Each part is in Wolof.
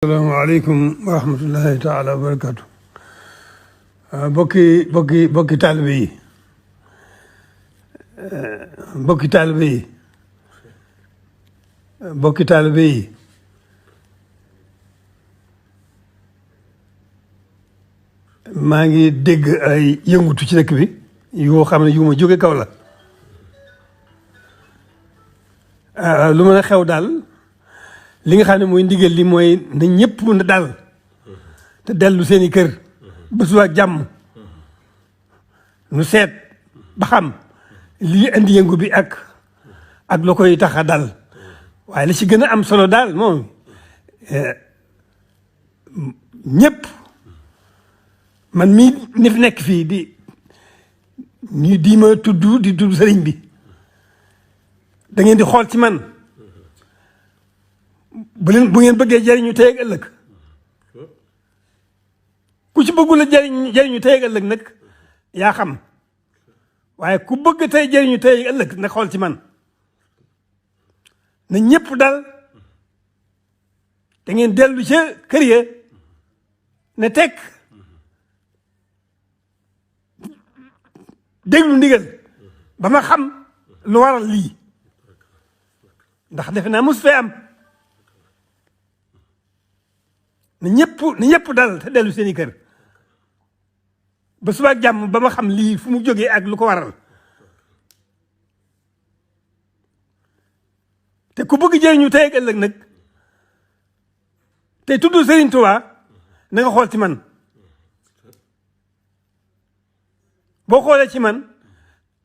asalaamaaleykum wa rahmatullahi taala wa barakatu bokki taalibe yi bokki taalibe yi bokki taalibe yi maa ngi dégg ay yëngutu ci dëkk bi yoo xam ne yu ma jóge kaw la lu mën a xew daal li nga xam ne mooy ndigal li mooy na ñëpp na dal te dellu seeni kër ba suba jàmm nu seet ba xam lii indi yëngu bi ak la koy tax a dal waaye li ci gën a am solo daal moom ñëpp man mii ni fi nekk fii di ma tudd sëriñ bi da ngeen di xool ci man bu ngeen bëggee jëriñu tey ak ëllëg ku ci bëggul a jëriñu tey ak ëllëg nag yaa xam waaye ku bëgg tey jëriñu tey ak ëllëg nag xool ci man na ñëpp dal da ngeen dellu ca kër ya ne tekk déglu ndigal ba ma xam lu waral lii ndax defe naa mos fee am na ñëpp dal te dellu seeni kër ba suba ak jàmm ba ma xam lii fu mu jógee ak lu ko waral te ku bëgg jëriñu tey ak ëllëg nag te tudd Serigne Touba na nga xool ci man boo xoolee ci man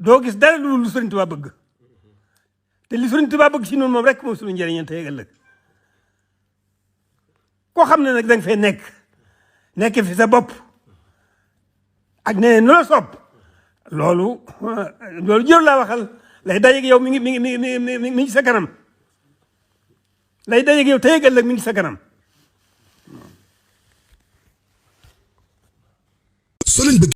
doo gis dara lu Serigne Touba bëgg te li Serigne Touba bëgg si noonu moom rek moom suñu njëriñam tey ak ëllëg koo xam ne nag da nga fay nekk fi sa bopp ak ne nu la sopp loolu jëru laa waxal lay dajeeg yow mi ngi sa kanam lay dajeeg yow tey ak ëllëg mi ngi sa kanam.